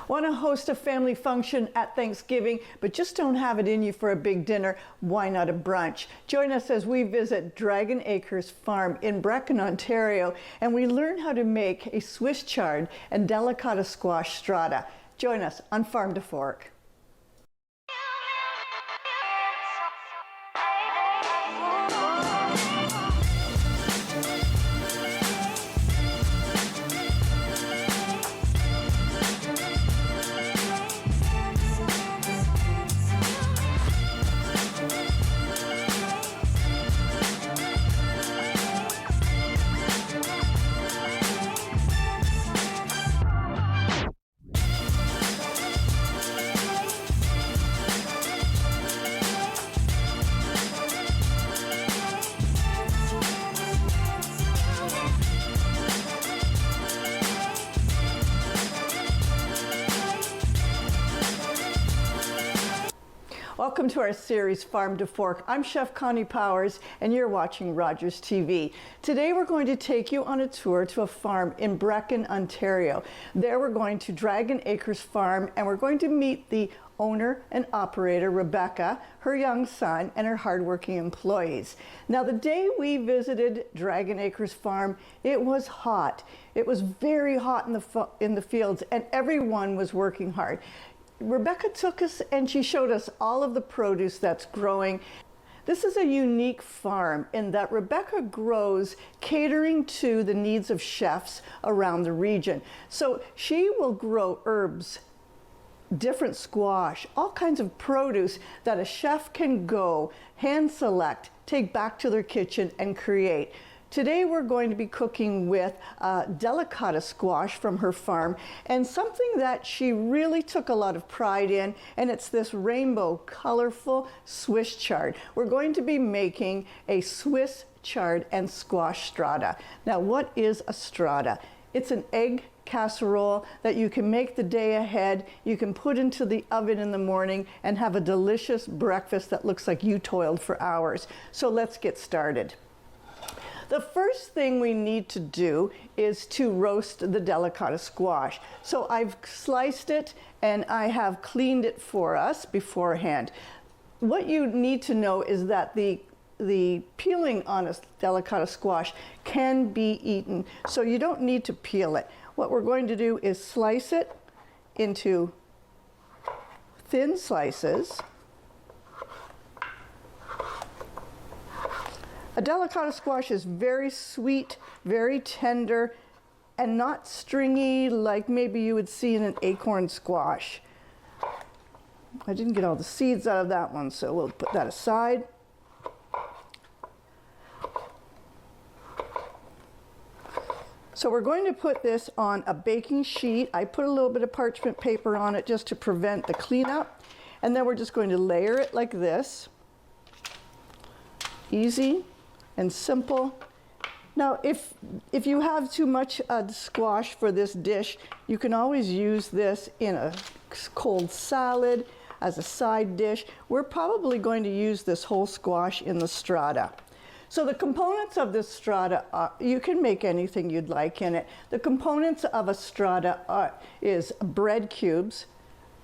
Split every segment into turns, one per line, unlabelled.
Want to host a family function at Thanksgiving, but just don't have it in you for a big dinner? Why not a brunch? Join us as we visit Dragon Acres Farm in Brecon, Ontario, and we learn how to make a Swiss chard and delicata squash strata. Join us on Farm to Fork. Welcome to our series, Farm to Fork. I'm Chef Connie Powers, and you're watching Rogers TV. Today we're going to take you on a tour to a farm in Brecon, Ontario. There we're going to Dragon Acres Farm, and we're going to meet the owner and operator, Rebecca, her young son, and her hardworking employees. Now, the day we visited Dragon Acres Farm, it was hot. It was very hot in the fields, and everyone was working hard. Rebecca took us and she showed us all of the produce that's growing. This is a unique farm in that Rebecca grows catering to the needs of chefs around the region. So she will grow herbs, different squash, all kinds of produce that a chef can go, hand select, take back to their kitchen and create. Today we're going to be cooking with delicata squash from her farm, and something that she really took a lot of pride in, and it's this rainbow colorful Swiss chard. We're going to be making a Swiss chard and squash strata. Now, what is a strata? It's an egg casserole that you can make the day ahead. You can put into the oven in the morning and have a delicious breakfast that looks like you toiled for hours. So let's get started. The first thing we need to do is to roast the delicata squash. So I've sliced it and I have cleaned it for us beforehand. What you need to know is that the peeling on a delicata squash can be eaten, so you don't need to peel it. What we're going to do is slice it into thin slices. A delicata squash is very sweet, very tender, and not stringy like maybe you would see in an acorn squash. I didn't get all the seeds out of that one, so we'll put that aside. So we're going to put this on a baking sheet. I put a little bit of parchment paper on it just to prevent the cleanup. And then we're just going to layer it like this. Easy and simple. Now, if you have too much squash for this dish, you can always use this in a cold salad as a side dish. We're probably going to use this whole squash in the strata. So the components of this strata, you can make anything you'd like in it. The components of a strata is bread cubes,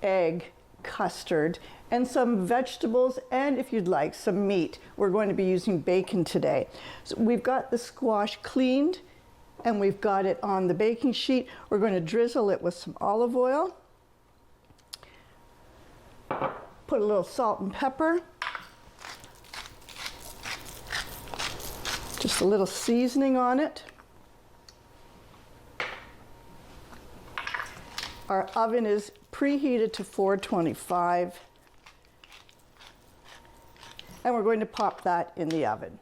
egg, custard, and some vegetables, and if you'd like, some meat. We're going to be using bacon today. So we've got the squash cleaned, and we've got it on the baking sheet. We're going to drizzle it with some olive oil, put a little salt and pepper, just a little seasoning on it. Our oven is preheated to 425. And we're going to pop that in the oven.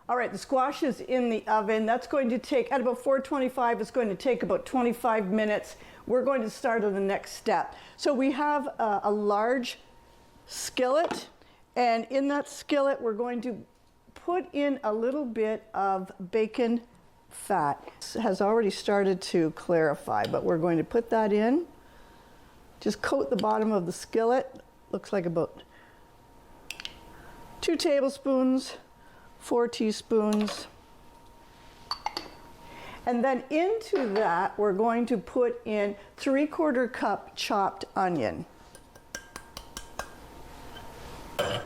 All right, the squash is in the oven. That's going to take, at about 425, it's going to take about 25 minutes. We're going to start on the next step. So we have a large skillet, and in that skillet, we're going to put in a little bit of bacon fat. It has already started to clarify, but we're going to put that in. Just coat the bottom of the skillet. Looks like about 2 tablespoons, 4 teaspoons. And then into that, we're going to put in 3/4 cup chopped onion.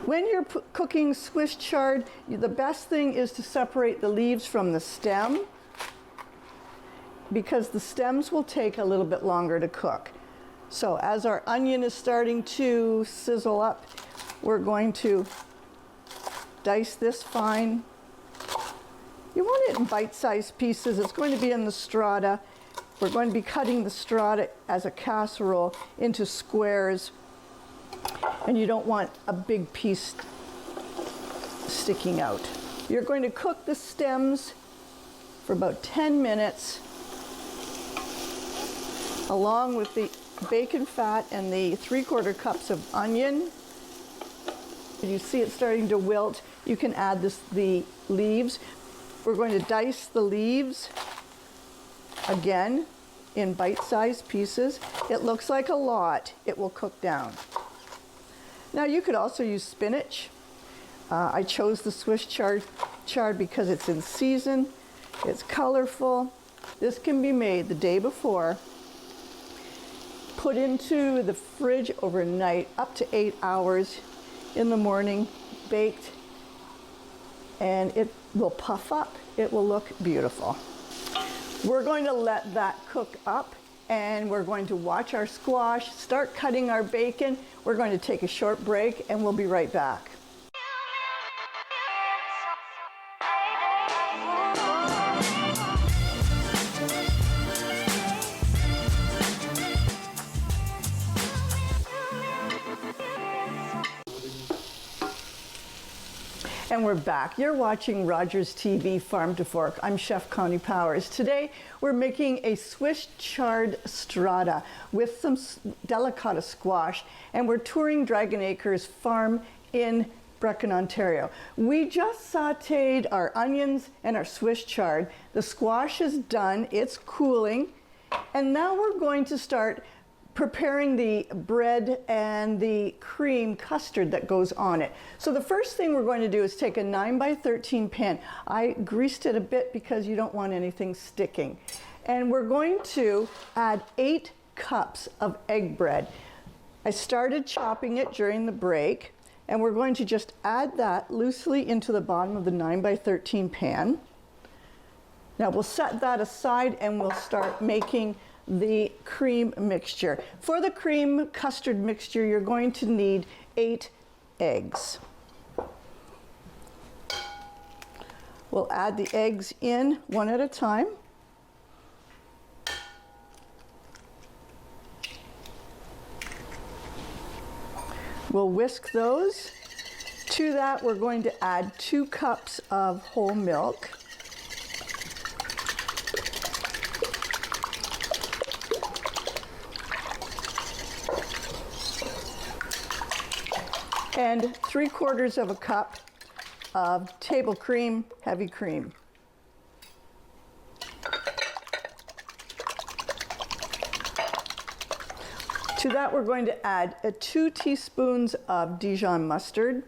When you're cooking Swiss chard, the best thing is to separate the leaves from the stem, because the stems will take a little bit longer to cook. So as our onion is starting to sizzle up, we're going to dice this fine. You want it in bite-sized pieces. It's going to be in the strata. We're going to be cutting the strata as a casserole into squares, and you don't want a big piece sticking out. You're going to cook the stems for about 10 minutes along with the bacon fat and the 3/4 cups of onion. You see it starting to wilt. You can add the leaves. We're going to dice the leaves again in bite-sized pieces. It looks like a lot. It will cook down. Now you could also use spinach. I chose the Swiss chard because it's in season. It's colorful. This can be made the day before, put into the fridge overnight, up to 8 hours. In the morning, baked, and it will puff up. It will look beautiful. We're going to let that cook up, and we're going to watch our squash, start cutting our bacon. We're going to take a short break, and we'll be right back. And we're back. You're watching Rogers TV Farm to Fork. I'm Chef Connie Powers. Today we're making a Swiss chard strata with some delicata squash, and we're touring Dragon Acres Farm in Brecon, Ontario. We just sauteed our onions and our Swiss chard. The squash is done, it's cooling, and now we're going to start preparing the bread and the cream custard that goes on it. So the first thing we're going to do is take a 9x13 pan. I greased it a bit because you don't want anything sticking. And we're going to add 8 cups of egg bread. I started chopping it during the break, and we're going to just add that loosely into the bottom of the 9x13 pan. Now we'll set that aside and we'll start making the cream mixture. For the cream custard mixture, you're going to need 8 eggs. We'll add the eggs in one at a time. We'll whisk those. To that, we're going to add 2 cups of whole milk. And 3/4 cup of table cream, heavy cream. To that, we're going to add 2 teaspoons of Dijon mustard.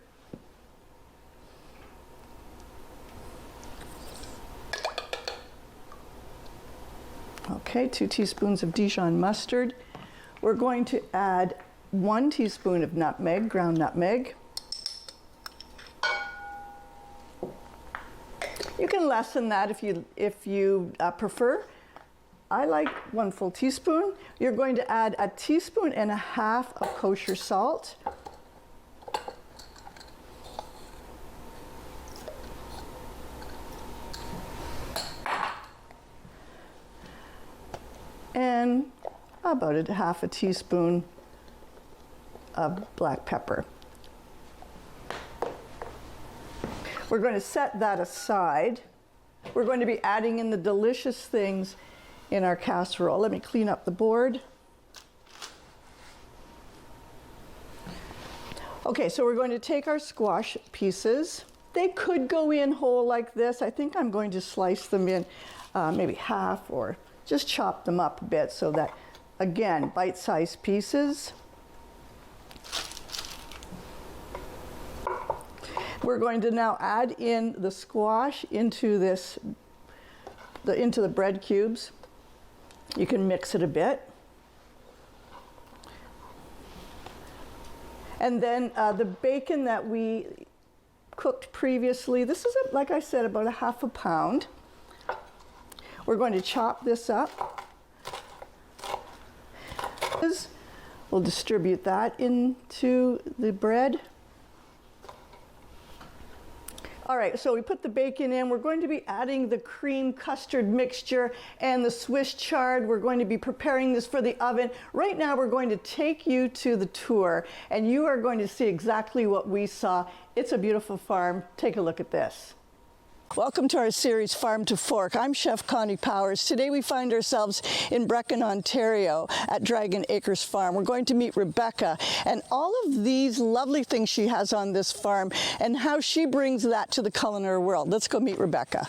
Okay, 2 teaspoons of Dijon mustard. We're going to add 1 teaspoon of nutmeg, ground nutmeg. You can lessen that if you prefer. I like 1 full teaspoon. You're going to add 1.5 teaspoons of kosher salt. And about 1/2 teaspoon of black pepper. We're going to set that aside. We're going to be adding in the delicious things in our casserole. Let me clean up the board. Okay, so we're going to take our squash pieces. They could go in whole like this. I think I'm going to slice them in maybe half, or just chop them up a bit so that, again, bite-sized pieces. We're going to now add in the squash into this into the bread cubes. You can mix it a bit. And then the bacon that we cooked previously, this is, like I said, about a half a pound. We're going to chop this up. We'll distribute that into the bread. All right, so we put the bacon in. We're going to be adding the cream custard mixture and the Swiss chard. We're going to be preparing this for the oven. Right now, we're going to take you to the tour, and you are going to see exactly what we saw. It's a beautiful farm. Take a look at this. Welcome to our series, Farm to Fork. I'm Chef Connie Powers. Today we find ourselves in Brechin, Ontario at Dragon Acres Farm. We're going to meet Rebecca and all of these lovely things she has on this farm and how she brings that to the culinary world. Let's go meet Rebecca.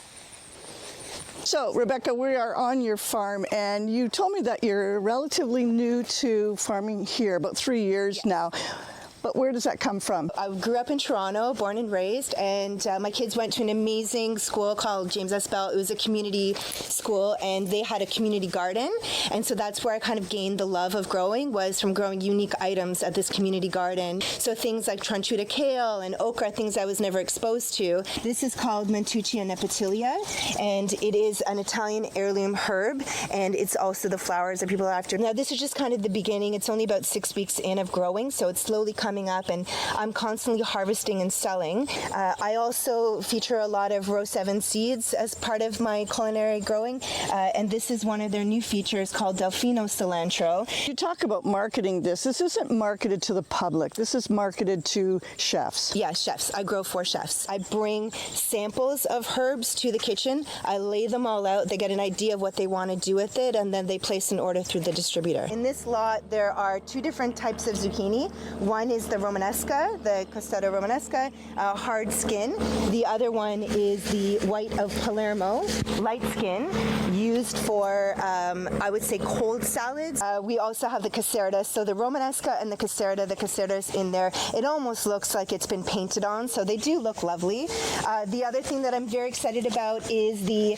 So, Rebecca, we are on your farm, and you told me that you're relatively new to farming here, about 3 years now. But where does that come from?
I grew up in Toronto, born and raised, and my kids went to an amazing school called James S. Bell. It was a community school, and they had a community garden, and so that's where I kind of gained the love of growing, was from growing unique items at this community garden. So things like tranchuta kale and okra, things I was never exposed to. This is called Mentuccia nepetilia, and it is an Italian heirloom herb, and it's also the flowers that people are after. Now, this is just kind of the beginning. It's only about 6 weeks in of growing, so it's slowly coming up, and I'm constantly harvesting and selling. I also feature a lot of row 7 seeds as part of my culinary growing, and this is one of their new features called Delfino cilantro.
You talk about marketing this. This isn't marketed to the public. This is marketed to chefs.
Yeah, chefs. I grow for chefs. I bring samples of herbs to the kitchen. I lay them all out. They get an idea of what they want to do with it, and then they place an order through the distributor. In this lot, there are 2 different types of zucchini. One is the Romanesca, the Costata Romanesca, hard skin. The other one is the white of Palermo, light skin, used for, I would say, cold salads. We also have the Caserta. So the Romanesca and the Caserta's in there. It almost looks like it's been painted on, so they do look lovely. The other thing that I'm very excited about is the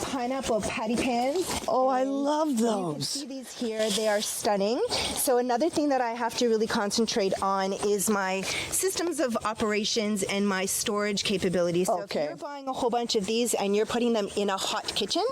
pineapple patty pans.
Oh, I love those.
You can see these here. They are stunning. So another thing that I have to really concentrate on is my systems of operations and my storage capabilities. So if you're buying a whole bunch of these and you're putting them in a hot kitchen,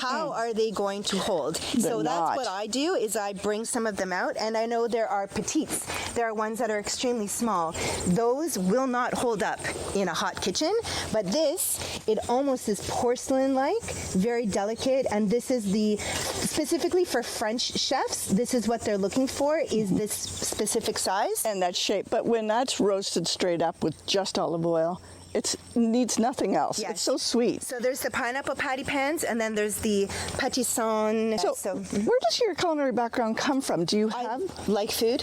how are they going to hold? So that's what I do, is I bring some of them out, and I know there are petites. There are ones that are extremely small. Those will not hold up in a hot kitchen, but this, it almost is porcelain-like, very delicate, and this is specifically for French chefs, this is what they're looking for, is this specific size.
And that shape. But when that's roasted straight up with just olive oil, it needs nothing else. Yes. It's so sweet.
So there's the pineapple patty pans, and then there's the patisson.
So where does your culinary background come from? Do you have?
I like food,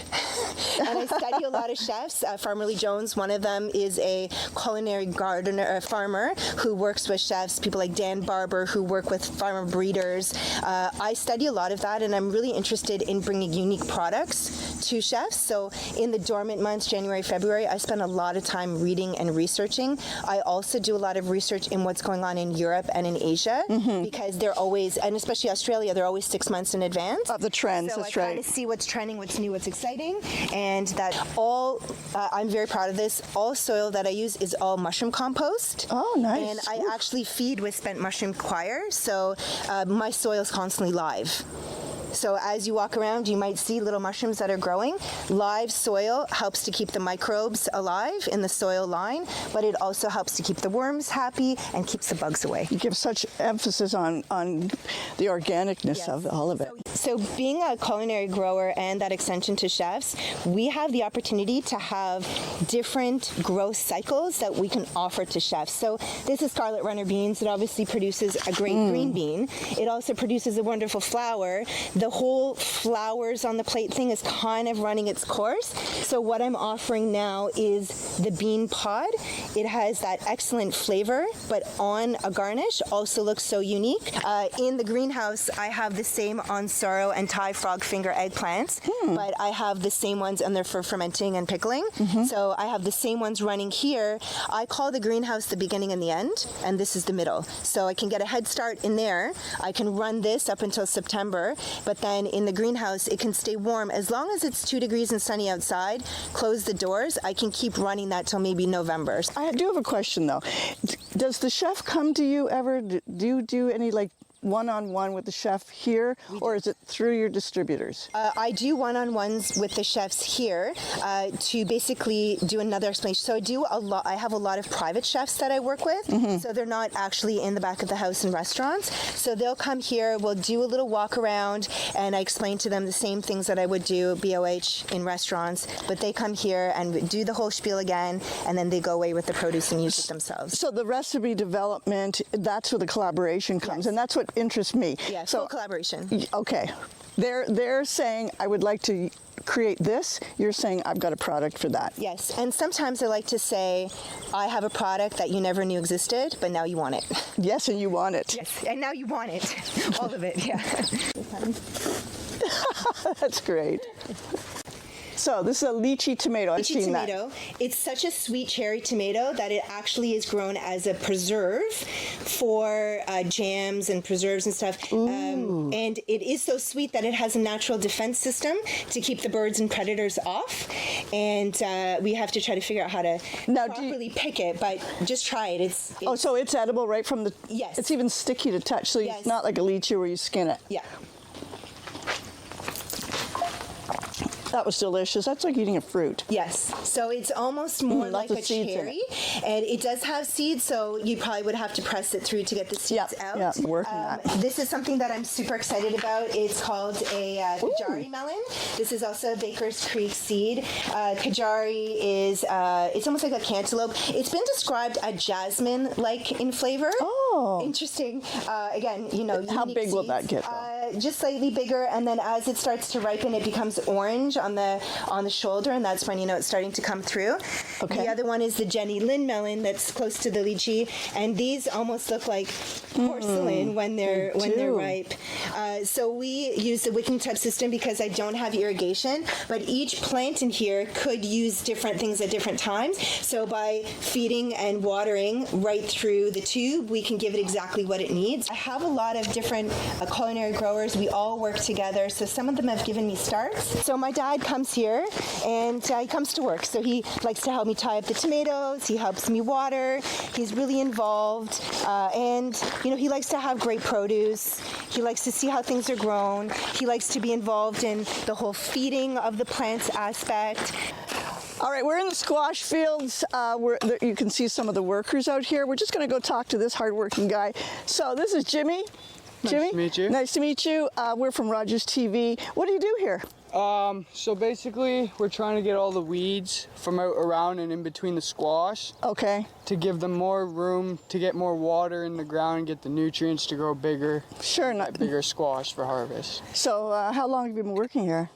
and I study a lot of chefs. Farmer Lee Jones, one of them, is a culinary gardener, a farmer who works with chefs, people like Dan Barber who work with farmer breeders. I study a lot of that, and I'm really interested in bringing unique products to chefs. So in the dormant months, January, February, I spend a lot of time reading and researching. I also do a lot of research in what's going on in Europe and in Asia, because they're always, and especially Australia, they're always 6 months in advance.
Of the trends,
so
that's
I
right.
kind of see what's trending, what's new, what's exciting, and that all, I'm very proud of this, all soil that I use is all mushroom compost.
Oh, nice.
And I actually feed with spent mushroom coir, so my soil is constantly live. So as you walk around, you might see little mushrooms that are growing. Live soil helps to keep the microbes alive in the soil line, but it also helps to keep the worms happy and keeps the bugs away.
You give such emphasis on the organicness of all of it.
So being a culinary grower and that extension to chefs, we have the opportunity to have different growth cycles that we can offer to chefs. So this is scarlet runner beans. It obviously produces a great green bean. It also produces a wonderful flower the whole flowers on the plate thing is kind of running its course. So what I'm offering now is the bean pod. It has that excellent flavor, but on a garnish also looks so unique. In the greenhouse, I have the same onsoro and Thai frog finger eggplants, but I have the same ones and they're for fermenting and pickling. So I have the same ones running here. I call the greenhouse the beginning and the end, and this is the middle. So I can get a head start in there. I can run this up until September, but then in the greenhouse, it can stay warm as long as it's 2 degrees and sunny outside. Close the doors. I can keep running that till maybe November.
I do have a question though. Does the chef come to you ever? Do you do any like one-on-one with the chef here, or is it through your distributors?
I do one-on-ones with the chefs here to basically do another explanation. So I do a lot. I have a lot of private chefs that I work with, so they're not actually in the back of the house in restaurants. So they'll come here, we'll do a little walk around, and I explain to them the same things that I would do BOH in restaurants, but they come here and do the whole spiel again, and then they go away with the produce and use it themselves.
So the recipe development, that's where the collaboration comes, and that's what interests me.
Yeah,
so
full collaboration.
Okay, they're saying I would like to create this. You're saying I've got a product for that.
Yes, and sometimes I like to say I have a product that you never knew existed, but now you want it.
Yes, and you want it.
Yes, and now you want it. All of it, yeah.
That's great. So this is a lychee tomato. I've seen
tomato.
that.
It's such a sweet cherry tomato that it actually is grown as a preserve for jams and preserves and stuff. And it is so sweet that it has a natural defense system to keep the birds and predators off. And we have to try to figure out how to properly pick it, but just try it. It's
oh, so it's edible right from the...
Yes.
It's even sticky to touch, so it's not like a lychee where you skin it.
Yeah.
That was delicious. That's like eating a fruit.
Yes. So it's almost more like a cherry. And it does have seeds, so you probably would have to press it through to get the seeds out.
Yeah, working that.
This is something that I'm super excited about. It's called a Kajari melon. This is also a Baker's Creek seed. Kajari is, it's almost like a cantaloupe. It's been described as jasmine-like in flavor.
Oh.
Interesting. Again, you know,
how big will that get?
Just slightly bigger, and then as it starts to ripen, it becomes orange on the shoulder, and that's when you know it's starting to come through. Okay. The other one is the Jenny Lynn melon that's close to the lychee, and these almost look like porcelain when they're ripe. So we use the wicking tub system because I don't have irrigation, but each plant in here could use different things at different times. So by feeding and watering right through the tube, we can give it exactly what it needs. I have a lot of different culinary growers. We all work together, so some of them have given me starts. So my dad comes here, and he comes to work. So he likes to help me tie up the tomatoes. He helps me water. He's really involved, and you know, he likes to have great produce. He likes to see how things are grown. He likes to be involved in the whole feeding of the plants aspect.
All right, we're in the squash fields. You can see some of the workers out here. We're just going to go talk to this hardworking guy. So this is Jimmy. Jimmy?
Nice to meet you.
Nice to meet you. We're from Rogers TV. What do you do here?
So basically, we're trying to get all the weeds from out around and in between the squash.
Okay.
To give them more room, to get more water in the ground, and get the nutrients to grow bigger.
Sure.
Bigger squash for harvest.
So how long have you been working here?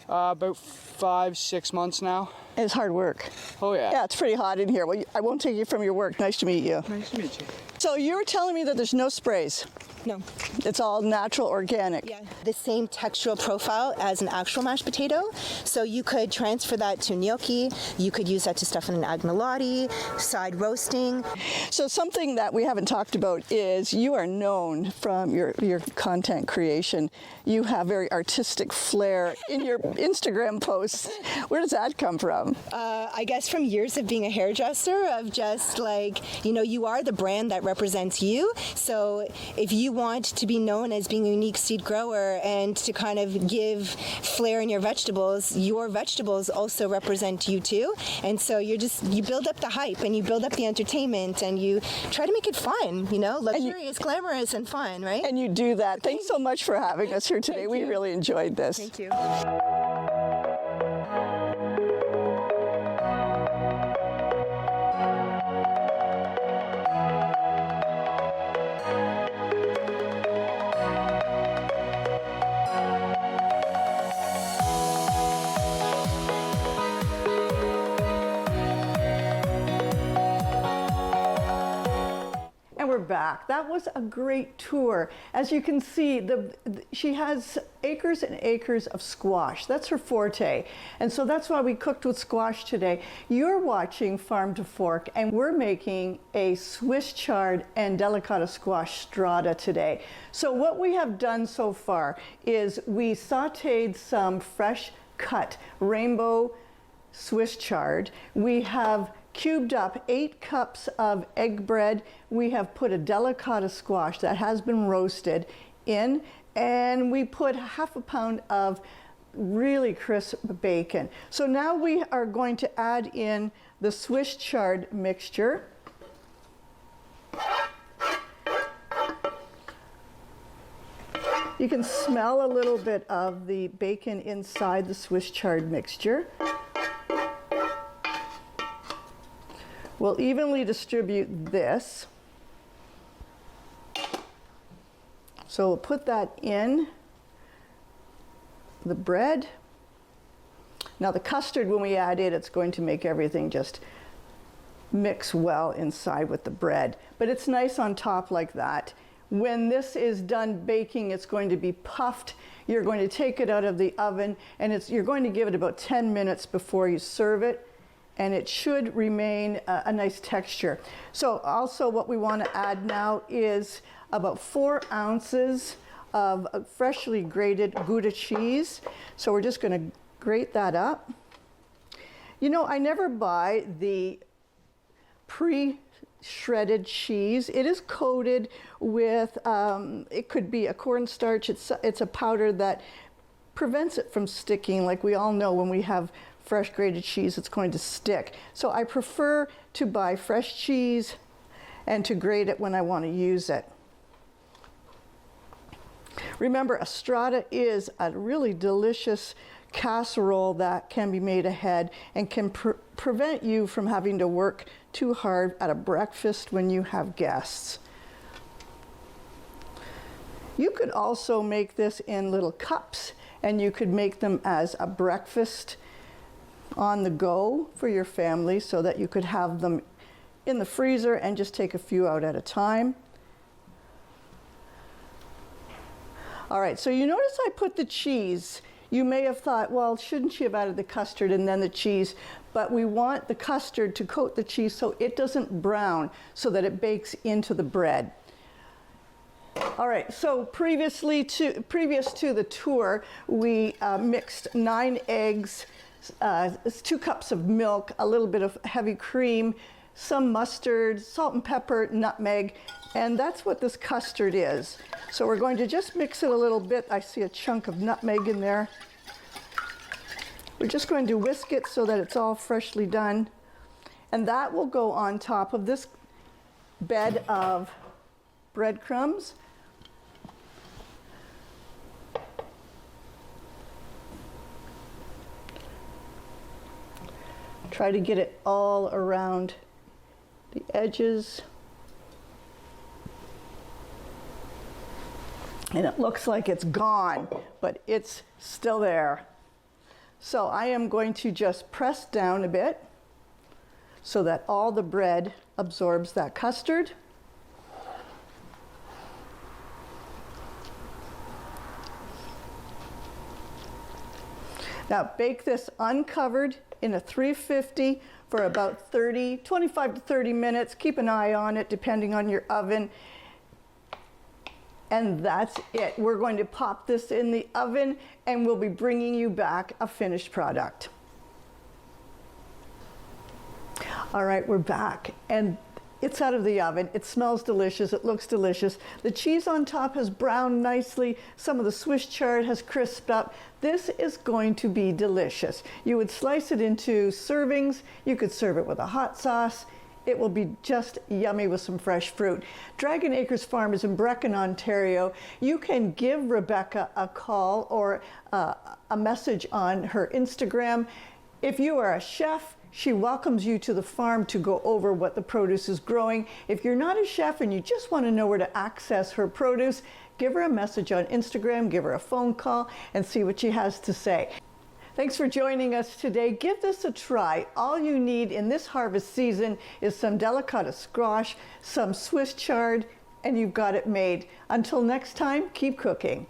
About 5-6 months now.
It's hard work.
Oh yeah.
Yeah, it's pretty hot in here. Well, I won't take you from your work. Nice to meet you.
Nice to meet you.
So you were telling me that there's no sprays.
No.
It's all natural, organic.
Yeah. The same textural profile as an actual mashed potato. So you could transfer that to gnocchi. You could use that to stuff in an agnolotti, side roasting.
So something that we haven't talked about is you are known from your content creation. You have very artistic flair in your Instagram posts. Where does that come from?
I guess from years of being a hairdresser, of just like, you know, you are the brand that represents you. So if you want to be known as being a unique seed grower and to kind of give flair in your vegetables also represent you too. And so you build up the hype and you build up the entertainment and you try to make it fun, you know, luxurious, glamorous, and fun, right?
And you do that. Thanks so much for having us here today. We really enjoyed this.
Thank you.
back. That was a great tour. As you can see, she has acres and acres of squash. That's her forte. And so that's why we cooked with squash today. You're watching Farm to Fork, and we're making a Swiss chard and delicata squash strata today. So what we have done so far is we sauteed some fresh cut rainbow Swiss chard. We have cubed up 8 cups of egg bread. We have put a delicata squash that has been roasted in, and we put 1/2 pound of really crisp bacon. So now we are going to add in the Swiss chard mixture. You can smell a little bit of the bacon inside the Swiss chard mixture. We'll evenly distribute this. So we'll put that in the bread. Now the custard, when we add it, it's going to make everything just mix well inside with the bread. But it's nice on top like that. When this is done baking, it's going to be puffed. You're going to take it out of the oven, and you're going to give it about 10 minutes before you serve it. And it should remain a nice texture. So also what we want to add now is about 4 ounces of freshly grated Gouda cheese. So we're just going to grate that up. You know, I never buy the pre-shredded cheese. It is coated with, it could be a cornstarch. It's a powder that prevents it from sticking. Like we all know, when we have fresh grated cheese, it's going to stick. So I prefer to buy fresh cheese and to grate it when I want to use it. Remember, a strata is a really delicious casserole that can be made ahead and can prevent you from having to work too hard at a breakfast when you have guests. You could also make this in little cups, and you could make them as a breakfast on the go for your family, so that you could have them in the freezer and just take a few out at a time. All right, so you notice I put the cheese. You may have thought, well, shouldn't you have added the custard and then the cheese? But we want the custard to coat the cheese so it doesn't brown, so that it bakes into the bread. All right, so previous to the tour, we mixed 9 eggs, 2 cups of milk, a little bit of heavy cream, some mustard, salt and pepper, nutmeg, and that's what this custard is. So we're going to just mix it a little bit. I see a chunk of nutmeg in there. We're just going to whisk it so that it's all freshly done, and that will go on top of this bed of breadcrumbs. Try to get it all around the edges. And it looks like it's gone, but it's still there. So I am going to just press down a bit so that all the bread absorbs that custard. Now bake this uncovered in a 350 for about 25 to 30 minutes. Keep an eye on it depending on your oven. And that's it. We're going to pop this in the oven, and we'll be bringing you back a finished product. All right, we're back, and it's out of the oven. It smells delicious. It looks delicious. The cheese on top has browned nicely. Some of the Swiss chard has crisped up. This is going to be delicious. You would slice it into servings. You could serve it with a hot sauce. It will be just yummy with some fresh fruit. Dragon Acres Farm is in Brecken, Ontario. You can give Rebecca a call or a message on her Instagram. If you are a chef, she welcomes you to the farm to go over what the produce is growing. If you're not a chef and you just want to know where to access her produce, give her a message on Instagram, give her a phone call, and see what she has to say. Thanks for joining us today. Give this a try. All you need in this harvest season is some delicata squash, some Swiss chard, and you've got it made. Until next time, keep cooking.